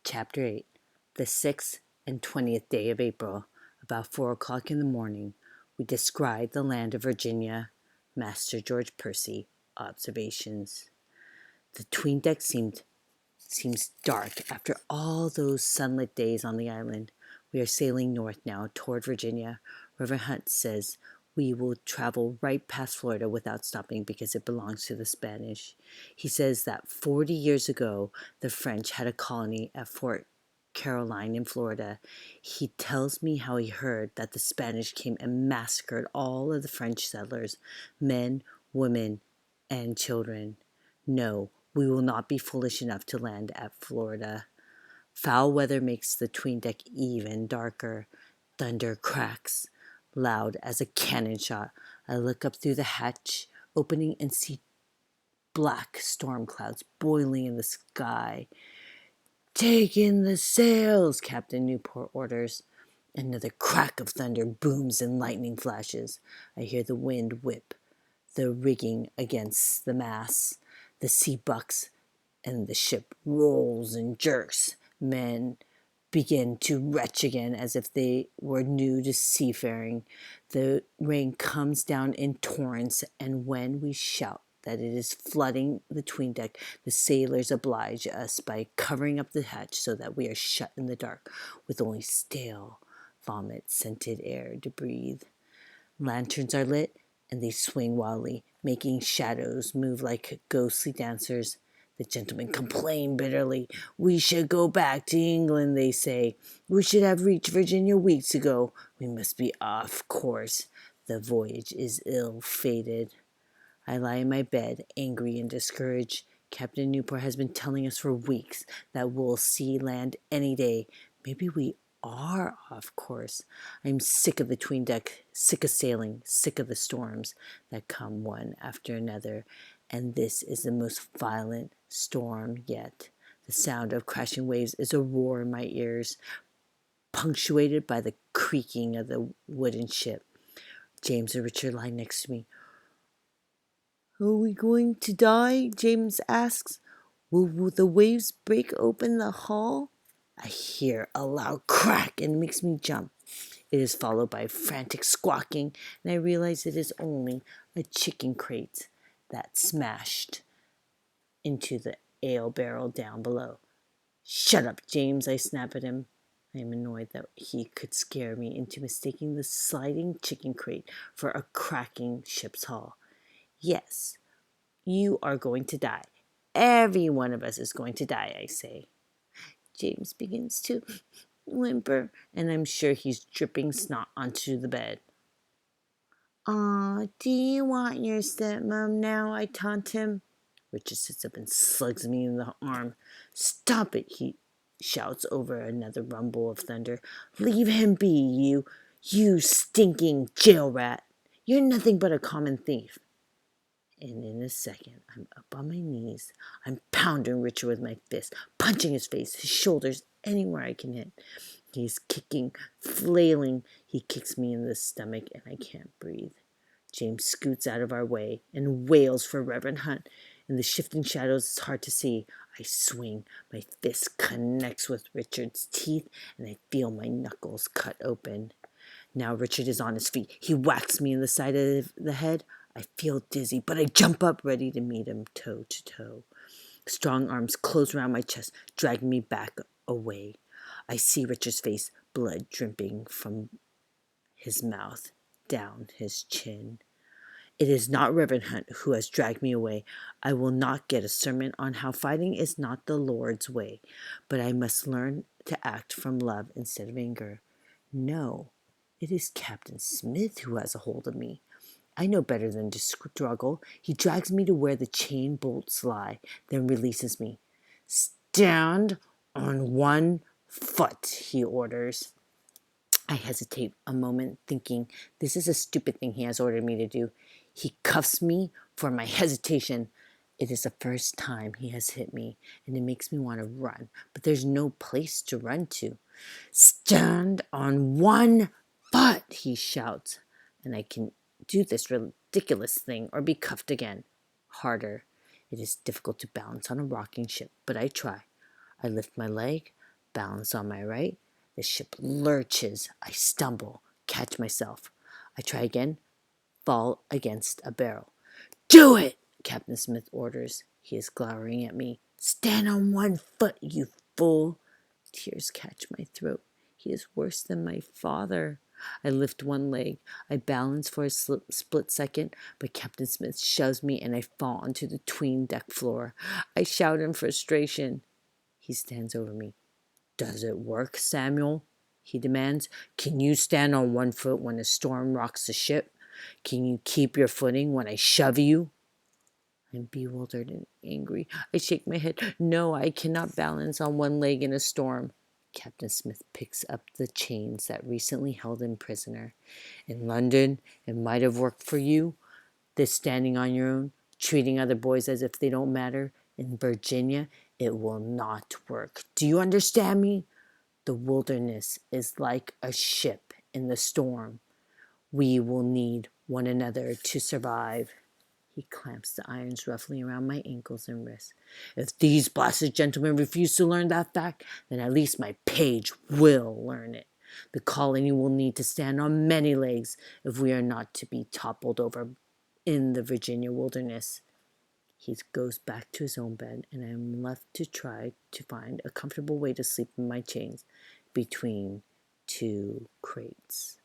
Chapter 8. The 6th and 20th day of April, about 4 o'clock in the morning, we descried the land of Virginia. Master George Percy. Observations. The 'tween deck seems dark after all those sunlit days on the island. We are sailing north now toward Virginia. Reverend Hunt says we will travel right past Florida without stopping because it belongs to the Spanish. He says that 40 years ago, the French had a colony at Fort Caroline in Florida. He tells me how he heard that the Spanish came and massacred all of the French settlers, men, women, and children. No, we will not be foolish enough to land at Florida. Foul weather makes the 'tween deck even darker. Thunder cracks loud as a cannon shot. I look up through the hatch opening and see black storm clouds boiling in the sky. "Take in the sails," Captain Newport orders. Another crack of thunder booms and lightning flashes. I hear the wind whip the rigging against the masts. The sea bucks and the ship rolls and jerks. Men begin to retch again as if they were new to seafaring. The rain comes down in torrents, and when we shout that it is flooding the 'tween deck, the sailors oblige us by covering up the hatch so that we are shut in the dark with only stale, vomit-scented air to breathe. Lanterns are lit, and they swing wildly, making shadows move like ghostly dancers. The gentlemen complain bitterly. "We should go back to England," they say. "We should have reached Virginia weeks ago. We must be off course. The voyage is ill-fated." I lie in my bed, angry and discouraged. Captain Newport has been telling us for weeks that we'll see land any day. Maybe we are off course. I'm sick of the 'tween deck, sick of sailing, sick of the storms that come one after another, and this is the most violent storm yet. The sound of crashing waves is a roar in my ears, punctuated by the creaking of the wooden ship. James and Richard lie next to me. "Are we going to die?" James asks. Will the waves break open the hull?" I hear a loud crack and it makes me jump. It is followed by frantic squawking, and I realize it is only a chicken crate that smashed into the ale barrel down below. "Shut up, James," I snap at him. I am annoyed that he could scare me into mistaking the sliding chicken crate for a cracking ship's hull. "Yes, you are going to die. Every one of us is going to die," I say. James begins to whimper, and I'm sure he's dripping snot onto the bed. "Aw, do you want your stepmom now?" I taunt him. Richard sits up and slugs me in the arm. "Stop it," he shouts over another rumble of thunder. "Leave him be, you stinking jail rat. You're nothing but a common thief." And in a second, I'm up on my knees. I'm pounding Richard with my fist, punching his face, his shoulders, anywhere I can hit. He's kicking, flailing. He kicks me in the stomach, and I can't breathe. James scoots out of our way and wails for Reverend Hunt. In the shifting shadows, it's hard to see. I swing. My fist connects with Richard's teeth, and I feel my knuckles cut open. Now Richard is on his feet. He whacks me in the side of the head. I feel dizzy, but I jump up, ready to meet him toe to toe. Strong arms close around my chest, dragging me back away. I see Richard's face, blood dripping from his mouth down his chin. It is not Reverend Hunt who has dragged me away. I will not get a sermon on how fighting is not the Lord's way, but I must learn to act from love instead of anger. No, it is Captain Smith who has a hold of me. I know better than to struggle. He drags me to where the chain bolts lie, then releases me. "Stand on one foot," he orders. I hesitate a moment, thinking this is a stupid thing he has ordered me to do. He cuffs me for my hesitation. It is the first time he has hit me, and it makes me want to run, but there's no place to run to. "Stand on one foot," he shouts, and I can do this ridiculous thing or be cuffed again. Harder. It is difficult to balance on a rocking ship, but I try. I lift my leg, balance on my right. The ship lurches. I stumble, catch myself. I try again, fall against a barrel. Do it, Captain Smith orders. He is glowering at me. Stand on one foot, you fool. Tears catch my throat. He is worse than my father. I lift one leg. I balance for a split second, but Captain Smith shoves me and I fall onto the 'tween deck floor. I shout in frustration. He stands over me. Does it work, Samuel? He demands. Can you stand on one foot when a storm rocks the ship? Can you keep your footing when I shove you? I'm bewildered and angry. I shake my head. No, I cannot balance on one leg in a storm. Captain Smith picks up the chains that recently held him prisoner. In London, it might have worked for you, this standing on your own, treating other boys as if they don't matter. In Virginia, it will not work. Do you understand me? The wilderness is like a ship in the storm. We will need one another to survive. He clamps the irons roughly around my ankles and wrists. If these blasted gentlemen refuse to learn that fact, then at least my page will learn it. The colony will need to stand on many legs if we are not to be toppled over in the Virginia wilderness. He goes back to his own bed, and I am left to try to find a comfortable way to sleep in my chains between two crates.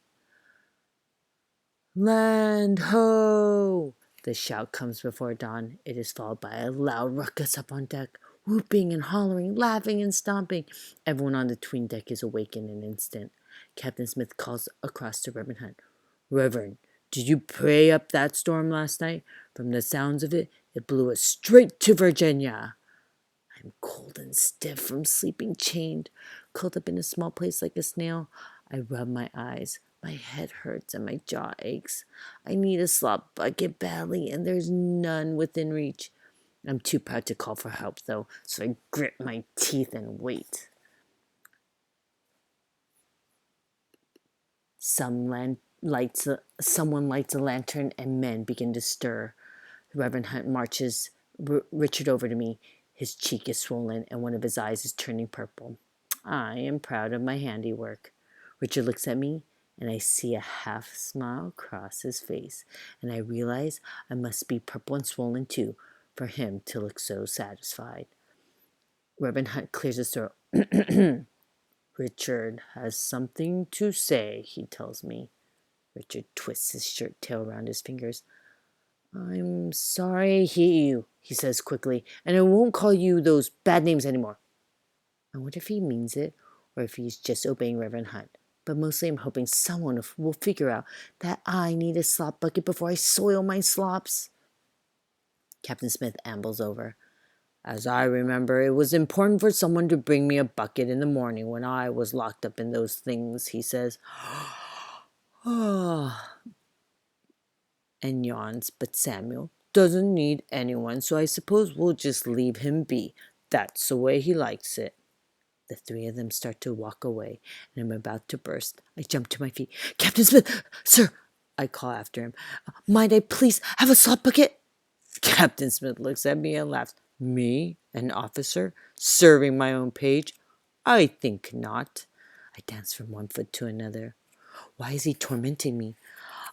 Land ho! The shout comes before dawn. It is followed by a loud ruckus up on deck, whooping and hollering, laughing and stomping. Everyone on the 'tween deck is awake in an instant. Captain Smith calls across to Reverend Hunt. Reverend, did you pray up that storm last night? From the sounds of it, it blew us straight to Virginia. I'm cold and stiff from sleeping chained, curled up in a small place like a snail. I rub my eyes. My head hurts and my jaw aches. I need a slop bucket badly, and there's none within reach. I'm too proud to call for help, though, so I grit my teeth and wait. Someone lights a lantern, and men begin to stir. Reverend Hunt marches Richard over to me. His cheek is swollen, and one of his eyes is turning purple. I am proud of my handiwork. Richard looks at me, and I see a half smile cross his face, and I realize I must be purple and swollen too, for him to look so satisfied. Reverend Hunt clears his throat. Richard has something to say, he tells me. Richard twists his shirt tail around his fingers. I'm sorry I hit you, he says quickly, and I won't call you those bad names anymore. I wonder if he means it, or if he's just obeying Reverend Hunt. But mostly I'm hoping someone will figure out that I need a slop bucket before I soil my slops. Captain Smith ambles over. As I remember, it was important for someone to bring me a bucket in the morning when I was locked up in those things, he says. And yawns, but Samuel doesn't need anyone, so I suppose we'll just leave him be. That's the way he likes it. The three of them start to walk away, and I'm about to burst. I jump to my feet. Captain Smith, sir, I call after him. Might I please have a slop bucket? Captain Smith looks at me and laughs. Me, an officer, serving my own page? I think not. I dance from one foot to another. Why is he tormenting me?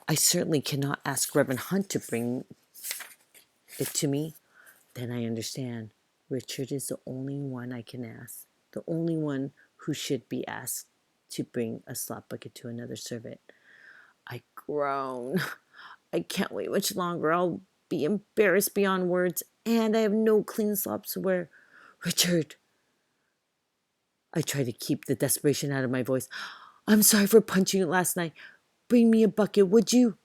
I certainly cannot ask Reverend Hunt to bring it to me. Then I understand. Richard is the only one I can ask. The only one who should be asked to bring a slop bucket to another servant. I groan. I can't wait much longer. I'll be embarrassed beyond words, and I have no clean slops to wear. Richard. I try to keep the desperation out of my voice. I'm sorry for punching you last night. Bring me a bucket, would you?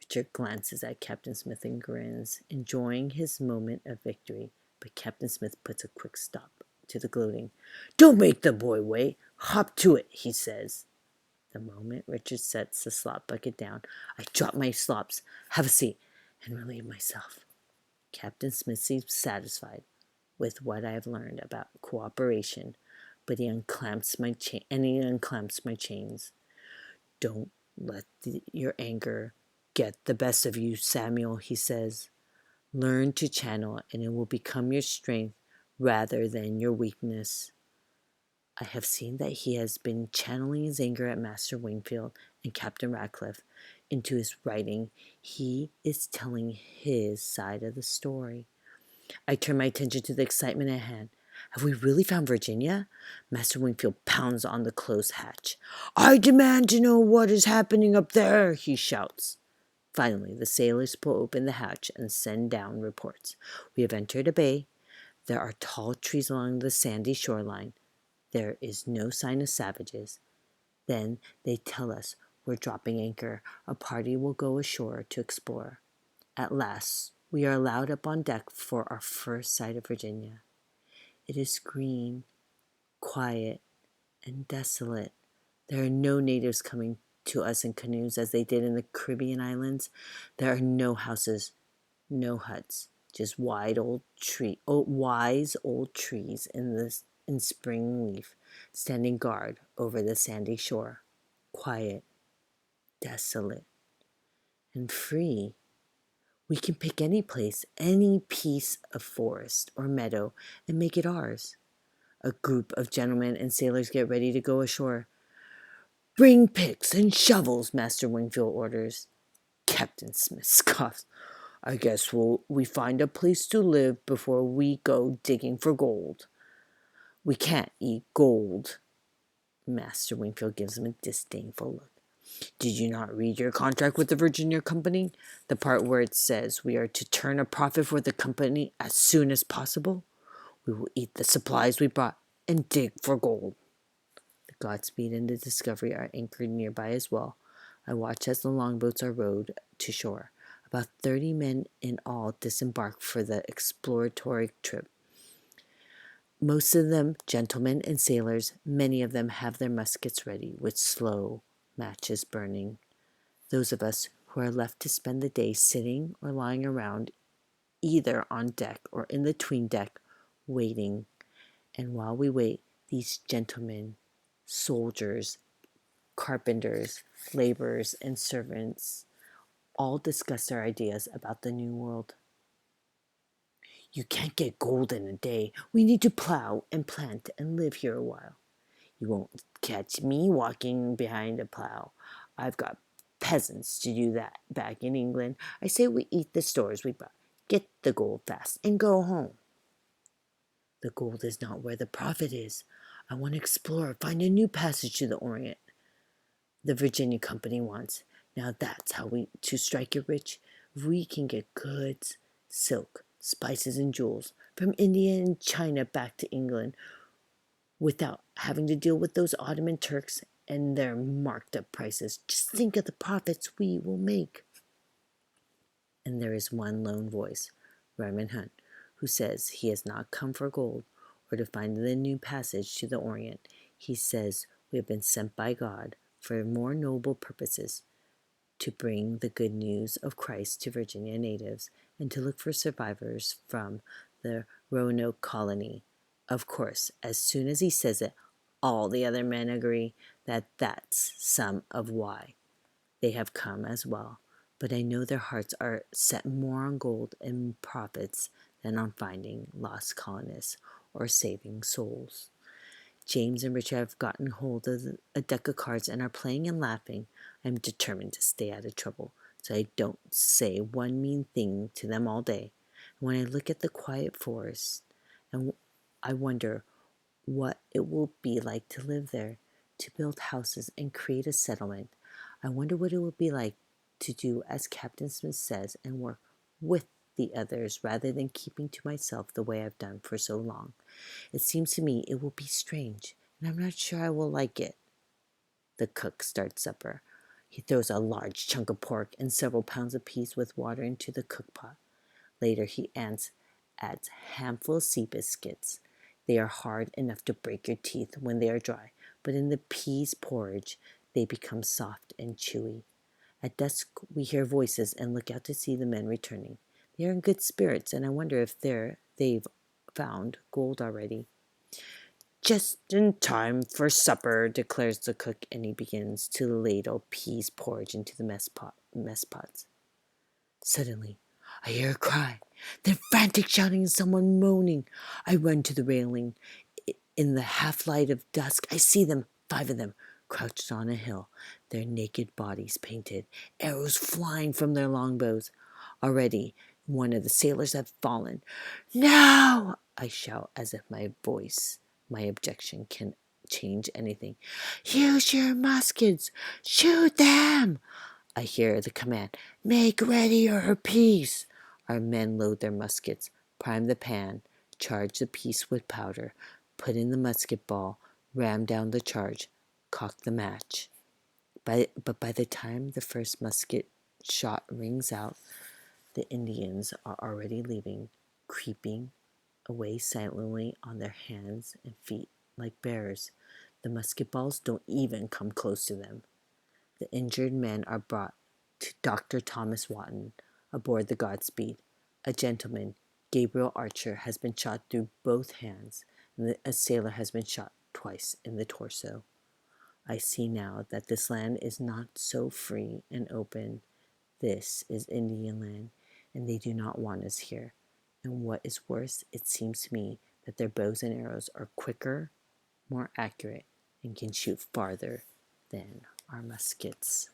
Richard glances at Captain Smith and grins, enjoying his moment of victory. But Captain Smith puts a quick stop to the gloating. Don't make the boy wait. Hop to it, he says. The moment Richard sets the slop bucket down, I drop my slops, have a seat, and relieve myself. Captain Smith seems satisfied with what I have learned about cooperation, but he unclamps my chains. Don't let your anger get the best of you, Samuel, he says. Learn to channel it, and it will become your strength rather than your weakness. I have seen that he has been channeling his anger at Master Wingfield and Captain Radcliffe into his writing. He is telling his side of the story. I turn my attention to the excitement at hand. Have we really found Virginia? Master Wingfield pounds on the closed hatch. I demand to know what is happening up there, he shouts. Finally, the sailors pull open the hatch and send down reports. We have entered a bay. There are tall trees along the sandy shoreline. There is no sign of savages. Then they tell us we're dropping anchor. A party will go ashore to explore. At last, we are allowed up on deck for our first sight of Virginia. It is green, quiet, and desolate. There are no natives coming to us in canoes as they did in the Caribbean islands. There are no houses, no huts, just wise old trees in spring leaf, standing guard over the sandy shore, quiet, desolate, and free. We can pick any place, any piece of forest or meadow, and make it ours. A group of gentlemen and sailors get ready to go ashore. Bring picks and shovels, Master Wingfield orders. Captain Smith scoffs. I guess we find a place to live before we go digging for gold. We can't eat gold. Master Wingfield gives him a disdainful look. Did you not read your contract with the Virginia Company? The part where it says we are to turn a profit for the company as soon as possible? We will eat the supplies we brought and dig for gold. The Godspeed and the Discovery are anchored nearby as well. I watch as the longboats are rowed to shore. About 30 men in all disembark for the exploratory trip. Most of them gentlemen and sailors. Many of them have their muskets ready, with slow matches burning. Those of us who are left to spend the day sitting or lying around, either on deck or in the 'tween deck, waiting. And while we wait, these gentlemen, soldiers, carpenters, laborers, and servants all discuss their ideas about the New World. You can't get gold in a day. We need to plow and plant and live here a while. You won't catch me walking behind a plow. I've got peasants to do that back in England. I say we eat the stores we bought, get the gold fast, and go home. The gold is not where the profit is. I want to explore, find a new passage to the Orient. The Virginia Company wants. Now that's how to strike it rich. If we can get goods, silk, spices, and jewels from India and China back to England without having to deal with those Ottoman Turks and their marked up prices, just think of the profits we will make. And there is one lone voice, Raymond Hunt, who says he has not come for gold or to find the new passage to the Orient. He says we have been sent by God for more noble purposes, to bring the good news of Christ to Virginia natives and to look for survivors from the Roanoke colony. Of course, as soon as he says it, all the other men agree that that's some of why they have come as well. But I know their hearts are set more on gold and profits than on finding lost colonists or saving souls. James and Richard have gotten hold of a deck of cards and are playing and laughing. I am determined to stay out of trouble, so I don't say one mean thing to them all day. And when I look at the quiet forest, and I wonder what it will be like to live there, to build houses and create a settlement. I wonder what it will be like to do as Captain Smith says and work with the others rather than keeping to myself the way I've done for so long. It seems to me it will be strange, and I'm not sure I will like it. The cook starts supper. He throws a large chunk of pork and several pounds of peas with water into the cook pot. Later he adds a handful of sea biscuits. They are hard enough to break your teeth when they are dry, but in the peas porridge they become soft and chewy. At dusk we hear voices and look out to see the men returning. They are in good spirits, and I wonder if they've found gold already. Just in time for supper, declares the cook, and he begins to ladle peas porridge into the mess pots. Suddenly, I hear a cry, then frantic shouting and someone moaning. I run to the railing. In the half-light of dusk, I see them, 5 of them, crouched on a hill, their naked bodies painted, arrows flying from their longbows. Already, one of the sailors had fallen. "No!" I shout as if my objection can change anything. "Use your muskets! Shoot them!" I hear the command, "Make ready your piece!" Our men load their muskets, prime the pan, charge the piece with powder, put in the musket ball, ram down the charge, cock the match. But by the time the first musket shot rings out, the Indians are already leaving, creeping away silently on their hands and feet like bears. The musket balls don't even come close to them. The injured men are brought to Dr. Thomas Wotton aboard the Godspeed. A gentleman, Gabriel Archer, has been shot through both hands, and a sailor has been shot twice in the torso. I see now that this land is not so free and open. This is Indian land, and they do not want us here. And what is worse, it seems to me that their bows and arrows are quicker, more accurate, and can shoot farther than our muskets.